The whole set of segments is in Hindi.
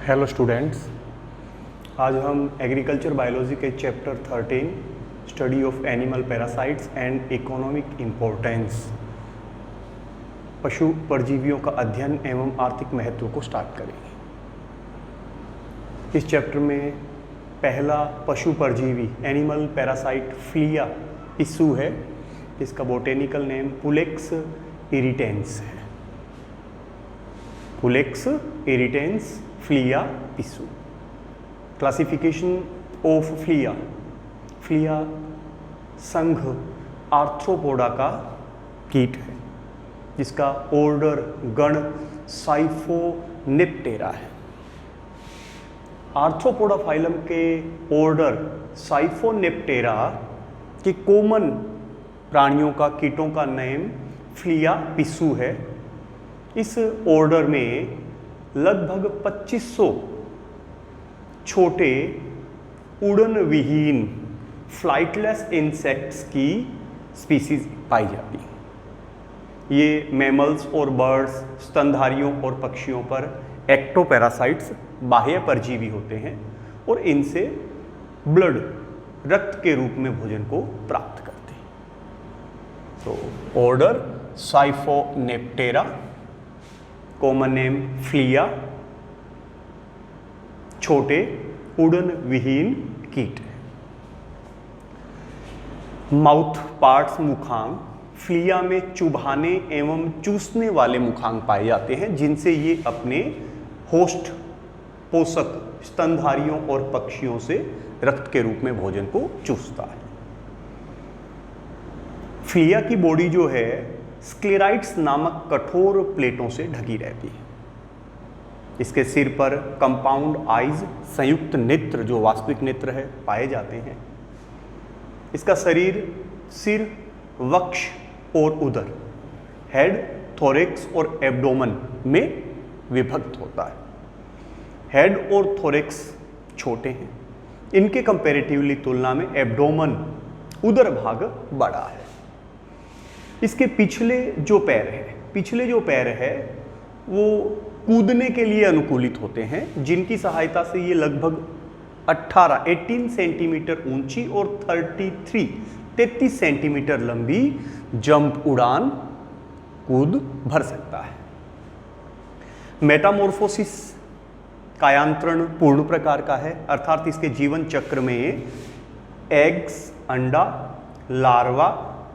हेलो स्टूडेंट्स, आज हम एग्रीकल्चर बायोलॉजी के chapter 13 study of animal parasites and economic importance पशु परजीवियों का अध्ययन एवं आर्थिक महत्व को स्टार्ट करेंगे। इस चैप्टर में पहला पशु परजीवी एनिमल पैरासाइट फ्लिया पिस्सू है। इसका बोटेनिकल नेम पुलेक्स इरिटेंस है। पुलेक्स इरिटेंस फ्लिया पिस्सू। Classification of Phulia. फ्लिया संघ आर्थ्रोपोडा का कीट है जिसका ऑर्डर गण साइफोनिप्टेरा है। आर्थ्रोपोडा फाइलम के ऑर्डर साइफोनिप्टेरा के कॉमन प्राणियों का कीटों का नेम फ्लिया पिस्सू है। इस ऑर्डर में लगभग 2500 छोटे उड़न विहीन फ्लाइटलेस इंसेक्ट्स की स्पीसीज पाई जाती हैं। ये मैमल्स और बर्ड्स, स्तनधारियों और पक्षियों पर एक्टोपैरासाइट्स बाह्य परजीवी होते हैं और इनसे ब्लड रक्त के रूप में भोजन को प्राप्त करते हैं। तो ऑर्डर साइफोनिप्टेरा, कॉमन नेम फ्लिया, छोटे उड़न विहीन कीट है। Mouth parts मुखांग। फ्लिया में चुभाने एवं चूसने वाले मुखांग पाए जाते हैं जिनसे ये अपने होस्ट पोषक स्तनधारियों और पक्षियों से रक्त के रूप में भोजन को चूसता है। फ्लिया की बॉडी जो है स्क्लेराइट्स नामक कठोर प्लेटों से ढकी रहती है। इसके सिर पर कंपाउंड आइज, संयुक्त नेत्र जो वास्तविक नेत्र है, पाए जाते हैं। इसका शरीर सिर, वक्ष और उदर, हेड, थोरेक्स और एब्डोमन में विभक्त होता है। हेड और थोरेक्स छोटे हैं। इनके कंपैरेटिवली तुलना में एब्डोमन, उदर भाग बड़ा है। इसके पिछले जो पैर है वो कूदने के लिए अनुकूलित होते हैं, जिनकी सहायता से ये लगभग 18 सेंटीमीटर ऊंची और 33 सेंटीमीटर लंबी जंप उड़ान कूद भर सकता है। मेटामॉर्फोसिस कायांतरण पूर्ण प्रकार का है, अर्थात इसके जीवन चक्र में एग्स, अंडा, लार्वा,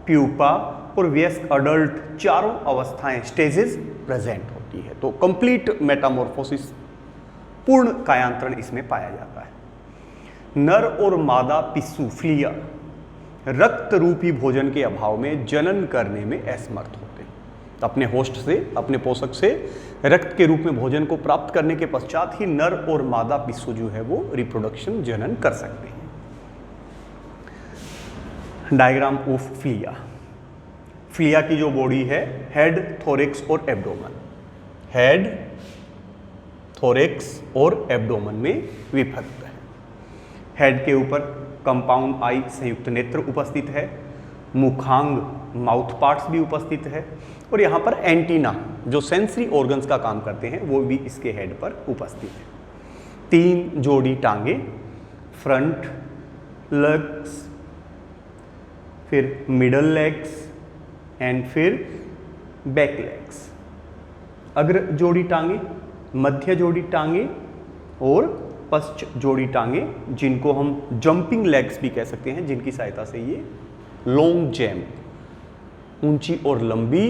प्यूपा और वयस्क अडल्ट चारों अवस्थाएं स्टेजेस प्रेजेंट होती है। तो कंप्लीट मेटामॉर्फोसिस, पूर्ण कायांतरण इसमें पाया जाता है। नर और मादा पिस्सू फ्लिया रक्त रूपी भोजन के अभाव में जनन करने में असमर्थ होते हैं। अपने होस्ट से, अपने पोषक से रक्त के रूप में भोजन को प्राप्त करने के पश्चात ही नर और मादा पिस्सू जो है वो रिप्रोडक्शन, जनन कर सकते हैं। Diagram of Phulia. फ्लिया की जो बॉडी है हेड, थोरेक्स और एब्डोमन, हेड, थोरेक्स और एब्डोमन में विभक्त है। हेड के ऊपर कंपाउंड आई, संयुक्त नेत्र उपस्थित है। मुखांग, माउथ पार्ट्स भी उपस्थित है और यहाँ पर एंटीना जो सेंसरी ऑर्गन्स का काम करते हैं वो भी इसके हेड पर उपस्थित है। 3 जोड़ी टांगे, फ्रंट लेग्स, फिर मिडल लेग्स एंड फिर बैक लेग्स। अग्र जोड़ी टांगे, मध्य जोड़ी टांगे और पश्च जोड़ी टांगे, जिनको हम जंपिंग लेग्स भी कह सकते हैं, जिनकी सहायता से ये लॉन्ग जंप, ऊंची और लंबी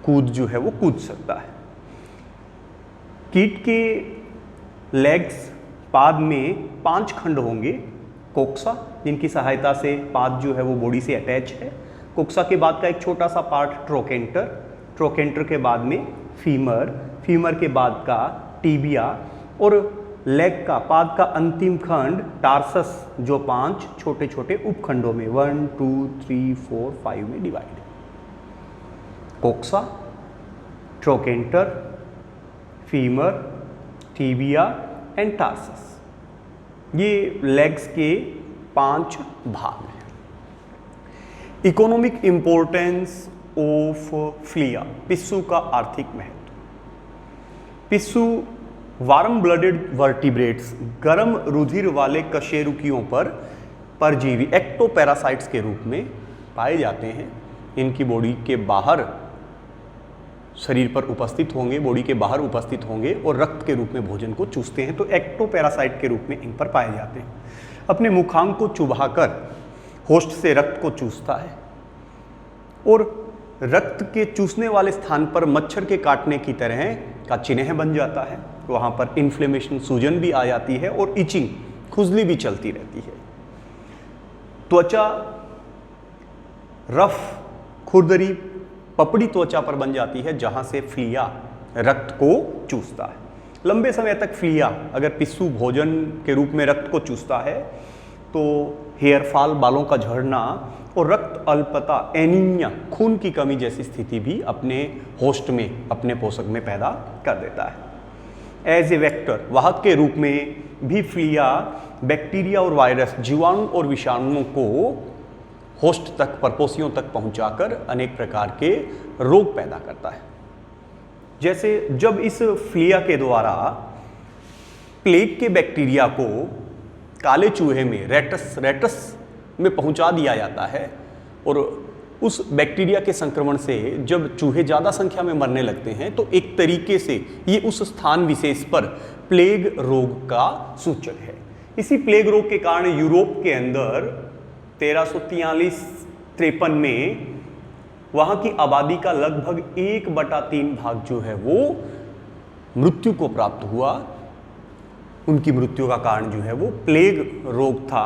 कूद जो है वो कूद सकता है। कीट के लेग्स, पाद में 5 खंड होंगे। कोक्सा, जिनकी सहायता से पाद जो है वो बॉडी से अटैच है। कोक्सा के बाद का एक छोटा सा पार्ट ट्रोकेंटर, ट्रोकेंटर के बाद में फीमर, फीमर के बाद का टीबिया और लेग का, पाद का अंतिम खंड टार्सस, जो 5 छोटे छोटे उपखंडों में 1, 2, 3, 4, 5 में डिवाइड है। Coxa, trochanter, femur, tibia and tarsus, ये लेग्स के 5 भाग हैं। इकोनॉमिक इंपॉर्टेंस ऑफ फ्लिया, पिस्सू का आर्थिक महत्व। पिस्सू वार्म ब्लडेड वर्टिब्रेट्स, गर्म रुधिर वाले कशेरुकियों पर परजीवी एक्टोपैरासाइट्स के रूप में पाए जाते हैं। इनकी बॉडी के बाहर, शरीर पर उपस्थित होंगे, बॉडी के बाहर उपस्थित होंगे और रक्त के रूप में भोजन को चूसते हैं, तो एक्टोपैरासाइट के रूप में इन पर पाए जाते हैं। अपने मुखांग को चुभाकर होस्ट से रक्त को चूसता है और रक्त के चूसने वाले स्थान पर मच्छर के काटने की तरह का चिन्ह बन जाता है। वहाँ पर इन्फ्लेमेशन, सूजन भी आ जाती है और इचिंग, खुजली भी चलती रहती है। त्वचा रफ, खुरदरी, पपड़ी त्वचा पर बन जाती है जहाँ से फ्लिया रक्त को चूसता है। लंबे समय तक फ्लिया अगर पिस्सू भोजन के रूप में रक्त को चूसता है तो हेयर फॉल, बालों का झड़ना और रक्त अल्पता, एनीमिया, खून की कमी जैसी स्थिति भी अपने होस्ट में, अपने पोषक में पैदा कर देता है। एज ए वेक्टर, वाहक के रूप में भी फ्लिया बैक्टीरिया और वायरस, जीवाणु और विषाणुओं को होस्ट तक, परपोषियों तक पहुंचाकर अनेक प्रकार के रोग पैदा करता है। जैसे जब इस फ्लिया के द्वारा प्लेग के बैक्टीरिया को काले चूहे में, रेटस में पहुंचा दिया जाता है और उस बैक्टीरिया के संक्रमण से जब चूहे ज़्यादा संख्या में मरने लगते हैं तो एक तरीके से ये उस स्थान विशेष पर प्लेग रोग का सूचक है। इसी प्लेग रोग के कारण यूरोप के अंदर 1343-53 में वहाँ की आबादी का लगभग 1/3 भाग जो है वो मृत्यु को प्राप्त हुआ। उनकी मृत्यु का कारण जो है वो प्लेग रोग था,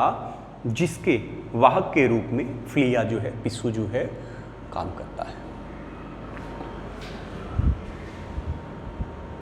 जिसके वाहक के रूप में फ्लिया जो है, पिस्सू जो है, काम करता है।